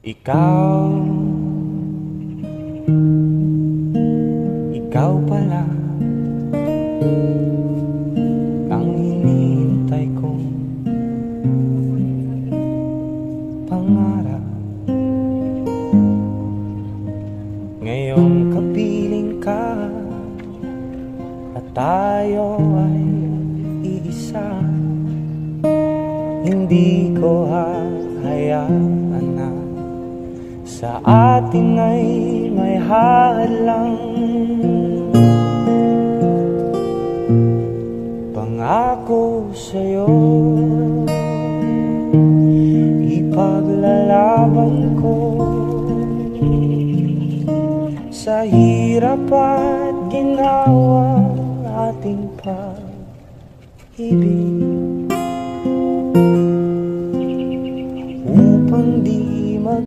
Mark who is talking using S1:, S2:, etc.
S1: Ikaw, ikaw pala ang hinihintay kong pangarap. Ngayong kapiling ka at tayo ay iisa, hindi ko hahayaan na sa atin ay may hadlang. Pangako sa'yo, ipaglalaban ko sa hirap at ginawa ating pag-ibig.